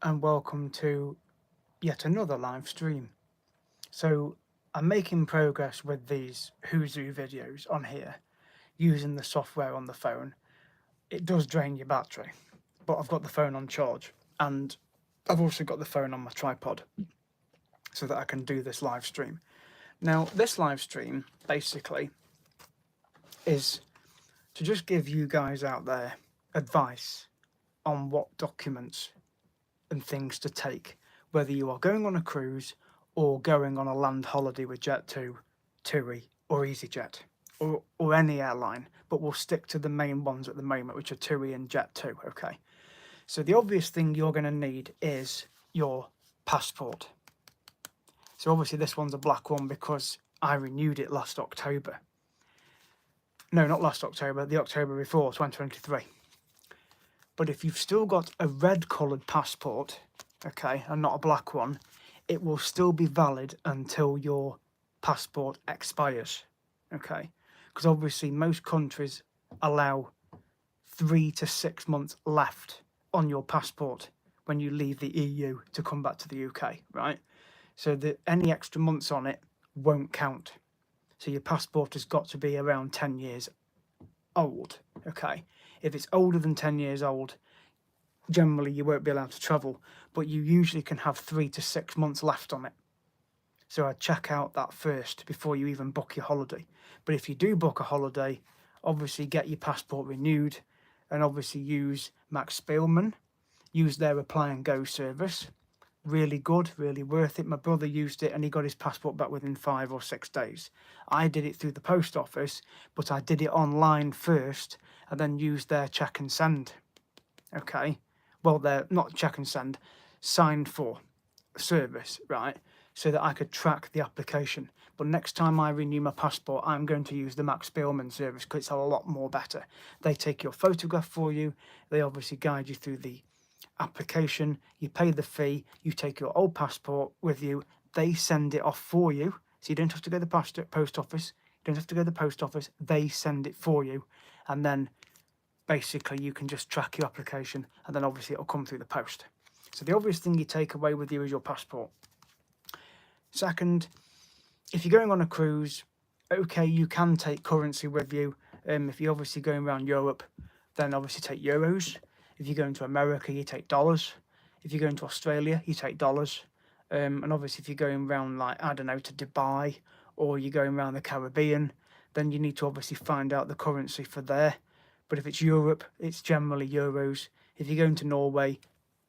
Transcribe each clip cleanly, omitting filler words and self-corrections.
and welcome to yet another live stream. So I'm making progress with these Huzu videos on here using the software on the phone. It does drain your battery, but I've got the phone on charge and I've also got the phone on my tripod so that I can do this live stream. Now, this live stream basically is to just give you guys out there advice on what documents and things to take, whether you are going on a cruise or going on a land holiday with Jet2, TUI, or EasyJet, or any airline, but we'll stick to the main ones at the moment, which are TUI and Jet2, okay? So the obvious thing you're going to need is your passport. So obviously this one's a black one because I renewed it last October. No, not last October, the October before, 2023. But if you've still got a red coloured passport, okay, and not a black one, it will still be valid until your passport expires, okay? Because obviously most countries allow 3 to 6 months left on your passport when you leave the EU to come back to the UK, right? So that any extra months on it won't count. So your passport has got to be around 10 years old, okay? If it's older than 10 years old, generally you won't be allowed to travel, but you usually can have 3 to 6 months left on it. So I'd check out that first before you even book your holiday. But if you do book a holiday, obviously get your passport renewed and obviously use Max Spielmann, use their Apply and Go service. Really good, really worth it. My brother used it and he got his passport back within 5 or 6 days. I did it through the post office, but I did it online first and then used their check and send. Okay, well, they're not check and send, signed for service, right? So that I could track the application. But next time I renew my passport, I'm going to use the Max Spielmann service because it's a lot more better. They take your photograph for you. They obviously guide you through the application. You pay the fee. You take your old passport with you. They send it off for you. So you don't have to go to the post office. You don't have to go to the post office. They send it for you. And then basically you can just track your application and then obviously it'll come through the post. So the obvious thing you take away with you is your passport. Second, if you're going on a cruise, okay, you can take currency with you. If you're obviously going around Europe, then obviously take euros. If you're going to America, you take dollars. If you're going to Australia, you take dollars. And obviously if you're going around, like, I don't know, to Dubai, or you're going around the Caribbean, then you need to obviously find out the currency for there. But if it's Europe, it's generally euros. If you're going to Norway,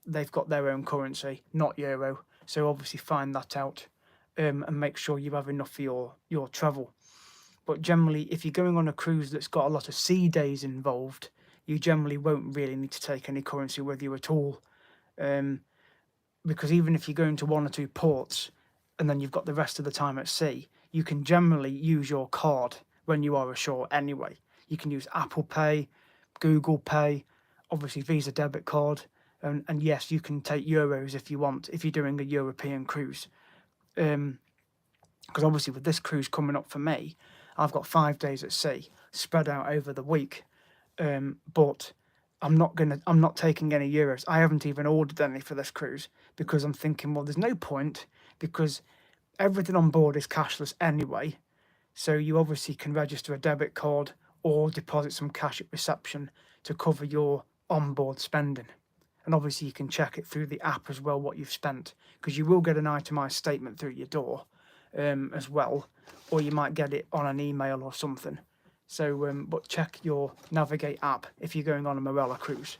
they've got their own currency, not euro. So obviously find that out and make sure you have enough for your travel. But generally, if you're going on a cruise that's got a lot of sea days involved, you generally won't really need to take any currency with you at all. Because even if you're going to 1 or 2 ports and then you've got the rest of the time at sea, you can generally use your card when you are ashore anyway. You can use Apple Pay, Google Pay, obviously Visa debit card, and yes, you can take euros if you want, if you're doing a European cruise. Because obviously with this cruise coming up for me, I've got 5 days at sea spread out over the week, but I'm not taking any euros. I haven't even ordered any for this cruise because I'm thinking, well, there's no point because everything on board is cashless anyway. So you obviously can register a debit card or deposit some cash at reception to cover your onboard spending. And obviously you can check it through the app as well, what you've spent, because you will get an itemised statement through your door as well, or you might get it on an email or something. So, but check your Navigate app if you're going on a Marella cruise.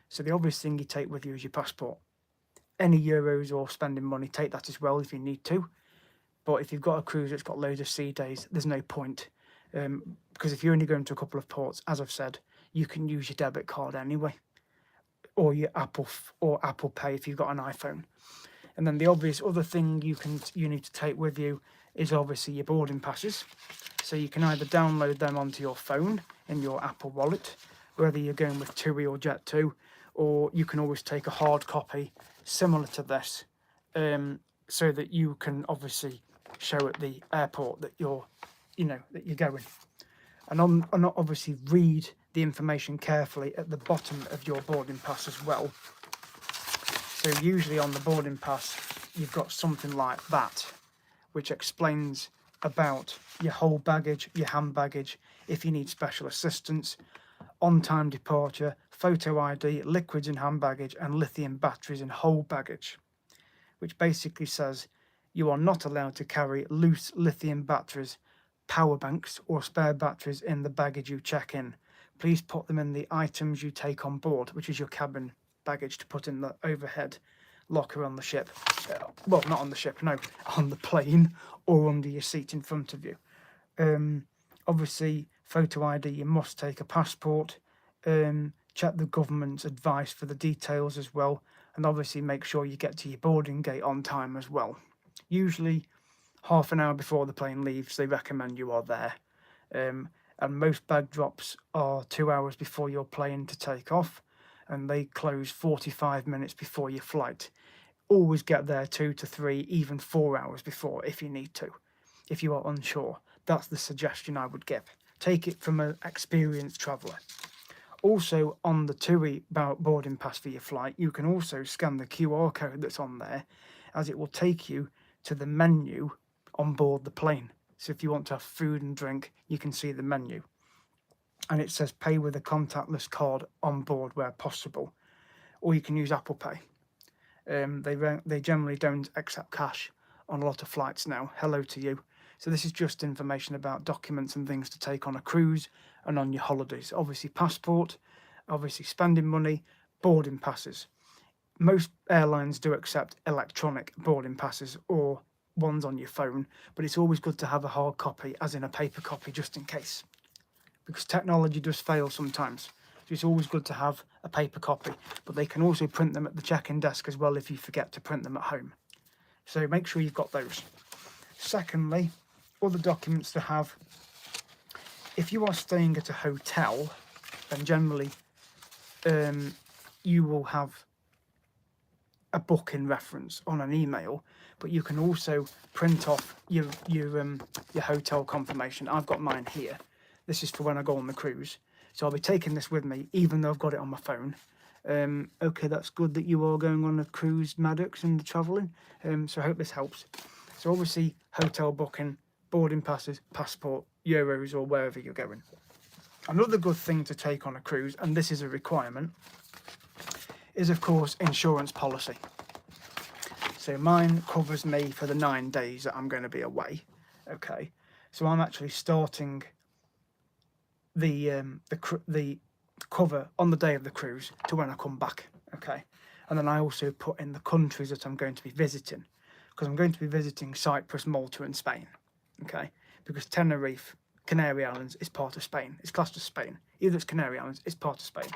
So the obvious thing you take with you is your passport. Any euros or spending money, take that as well if you need to. But if you've got a cruise that's got loads of sea days, there's no point. Because if you're only going to a couple of ports, as I've said, you can use your debit card anyway, or your Apple Pay if you've got an iPhone. And then the obvious other thing you need to take with you is obviously your boarding passes. So you can either download them onto your phone in your Apple Wallet, whether you're going with TUI or Jet2, or you can always take a hard copy similar to this, so that you can obviously show at the airport that you're going. And obviously read the information carefully at the bottom of your boarding pass as well. So usually on the boarding pass, you've got something like that, which explains about your whole baggage, your hand baggage, if you need special assistance, on-time departure, photo ID, liquids in hand baggage, and lithium batteries in whole baggage, which basically says you are not allowed to carry loose lithium batteries, power banks, or spare batteries in the baggage you check in. Please put them in the items you take on board, which is your cabin baggage to put in the overhead locker on the ship. Well, not on the ship, no, on the plane or under your seat in front of you. Obviously, photo ID, you must take a passport. Check the government's advice for the details as well. And obviously make sure you get to your boarding gate on time as well. Usually half an hour before the plane leaves, they recommend you are there. And most bag drops are 2 hours before your plane to take off, and they close 45 minutes before your flight. Always get there 2 to 3, even 4 hours before if you need to, if you are unsure. That's the suggestion I would give. Take it from an experienced traveller. Also, on the TUI boarding pass for your flight, you can also scan the QR code that's on there, as it will take you to the menu on board the plane. So if you want to have food and drink, you can see the menu. And it says pay with a contactless card on board where possible. Or you can use Apple Pay. They generally don't accept cash on a lot of flights now. Hello to you. So this is just information about documents and things to take on a cruise and on your holidays. Obviously passport, obviously spending money, boarding passes. Most airlines do accept electronic boarding passes or ones on your phone, but it's always good to have a hard copy, as in a paper copy, just in case. Because technology does fail sometimes. So it's always good to have a paper copy, but they can also print them at the check-in desk as well if you forget to print them at home. So make sure you've got those. Secondly, other documents to have. If you are staying at a hotel, then generally you will have a booking reference on an email, but you can also print off your hotel confirmation. I've got mine here. This is for when I go on the cruise. So I'll be taking this with me, even though I've got it on my phone. Okay, that's good that you are going on a cruise, Maddox, and travelling. So I hope this helps. So obviously, hotel booking, boarding passes, passport, euros, or wherever you're going. Another good thing to take on a cruise, and this is a requirement, is of course insurance policy. So mine covers me for the 9 days that I'm going to be away. Okay, so I'm actually starting the cover on the day of the cruise to when I come back. Okay, and then I also put in the countries that I'm going to be visiting, because I'm going to be visiting Cyprus, Malta, and Spain. Okay, because Tenerife, Canary Islands, is part of Spain. It's classed as Spain. Either it's Canary Islands, it's part of Spain.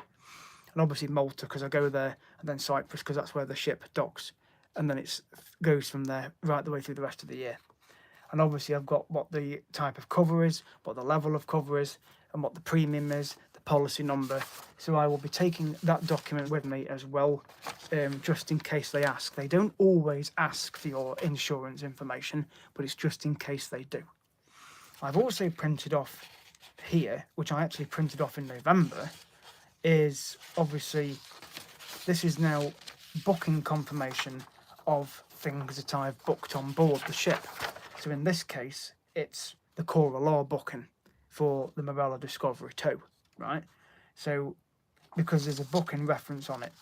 And obviously Malta, because I go there, and then Cyprus, because that's where the ship docks, and then it goes from there right the way through the rest of the year. And obviously I've got what the type of cover is, what the level of cover is, and what the premium is, the policy number. So I will be taking that document with me as well, just in case they ask. They don't always ask for your insurance information, but it's just in case they do. I've also printed off here, which I actually printed off in November, is obviously, this is now booking confirmation of things that I've booked on board the ship. So in this case, it's the Coral booking for the Morella Discovery 2, right? So, because there's a booking reference on it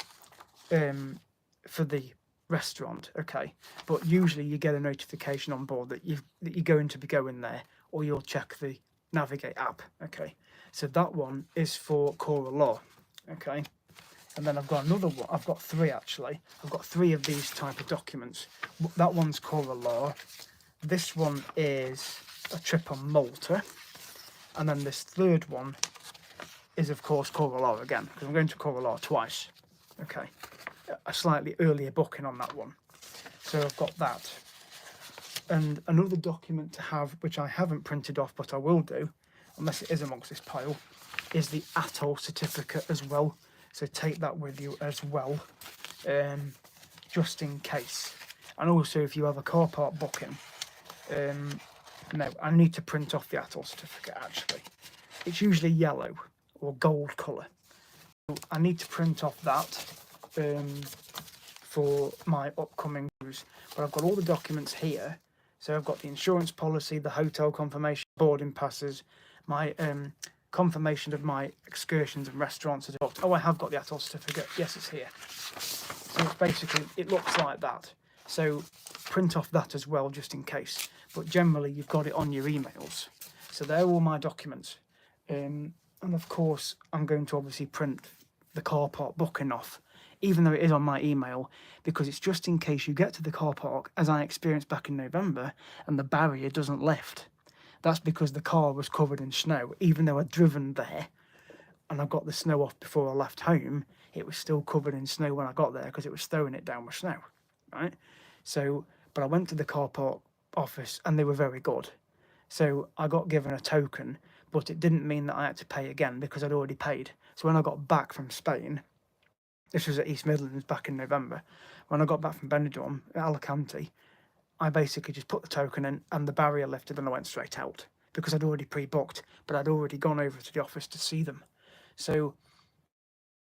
for the restaurant, okay? But usually you get a notification on board that you're going to be going there, or you'll check the Navigate app, okay? So that one is for Coral, okay? And then I've got another one. I've got 3 actually. I've got 3 of these type of documents. That one's Coral. This one is a trip on Malta. And then this third one is, of course, Coral again, because I'm going to Coral twice. Okay. A slightly earlier booking on that one. So I've got that. And another document to have, which I haven't printed off, but I will do, unless it is amongst this pile, is the ATOL certificate as well. So take that with you as well, just in case. And also, if you have a car park booking, no, I need to print off the ATOL certificate actually. It's usually yellow or gold colour. I need to print off that for my upcoming cruise. But I've got all the documents here. So I've got the insurance policy, the hotel confirmation, boarding passes, my confirmation of my excursions and restaurants. Oh, I have got the ATOL certificate. Yes, it's here. So it's basically, it looks like that. So print off that as well, just in case. But generally, you've got it on your emails. So they're all my documents. And of course, I'm going to obviously print the car park booking off, even though it is on my email, because it's just in case you get to the car park, as I experienced back in November, and the barrier doesn't lift. That's because the car was covered in snow. Even though I'd driven there and I got the snow off before I left home, it was still covered in snow when I got there because it was throwing it down with snow, right? So, but I went to the car park office and they were very good. So I got given a token, but it didn't mean that I had to pay again because I'd already paid. So when I got back from Spain, this was at East Midlands back in November, when I got back from Benidorm, Alicante, I basically just put the token in and the barrier lifted and I went straight out because I'd already pre-booked, but I'd already gone over to the office to see them. So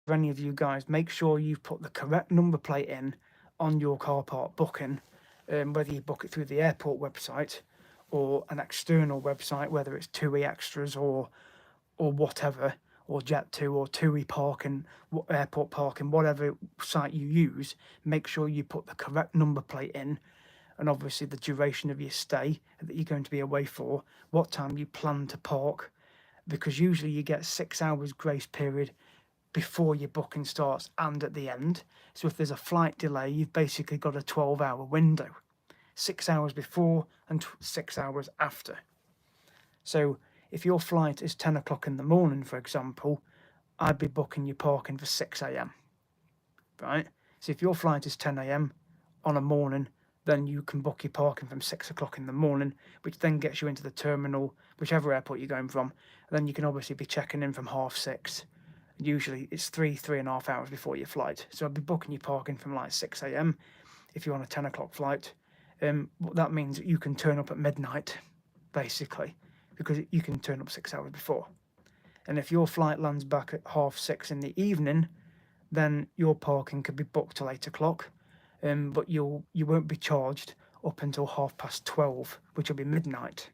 for any of you guys, make sure you put the correct number plate in on your car park booking, whether you book it through the airport website or an external website, whether it's TUI Extras or whatever, or Jet2 or TUI Parking, airport parking, whatever site you use, make sure you put the correct number plate in, and obviously the duration of your stay that you're going to be away for, what time you plan to park, because usually you get 6 hours grace period before your booking starts and at the end. So if there's a flight delay, you've basically got a 12-hour window, 6 hours before and 6 hours after. So if your flight is 10 o'clock in the morning, for example, I'd be booking your parking for 6 a.m. Right? So if your flight is 10 a.m. on a morning, then you can book your parking from 6 o'clock in the morning, which then gets you into the terminal, whichever airport you're going from. And then you can obviously be checking in from 6:30. Usually it's 3.5 hours before your flight. So I'd be booking your parking from like 6 a.m. if you're on a 10 o'clock flight. That means that you can turn up at midnight, basically, because you can turn up 6 hours before. And if your flight lands back at 6:30 in the evening, then your parking could be booked till 8 o'clock. But you won't be charged up until 12:30, which will be midnight,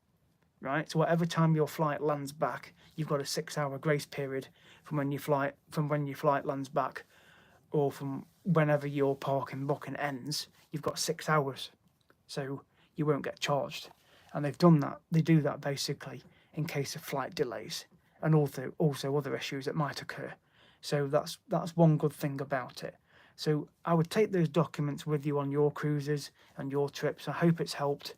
right? So whatever time your flight lands back, you've got a 6-hour grace period from when your flight lands back, or from whenever your parking booking ends. You've got 6 hours, so you won't get charged. And they've done that. They do that basically in case of flight delays and also other issues that might occur. So that's one good thing about it. So I would take those documents with you on your cruises and your trips. I hope it's helped.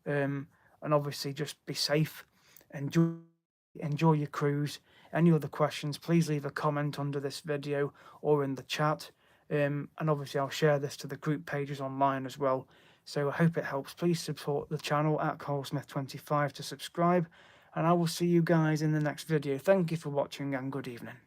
And obviously just be safe. Enjoy your cruise. Any other questions, please leave a comment under this video or in the chat. And obviously I'll share this to the group pages online as well. So I hope it helps. Please support the channel at CarlSmith25 to subscribe. And I will see you guys in the next video. Thank you for watching and good evening.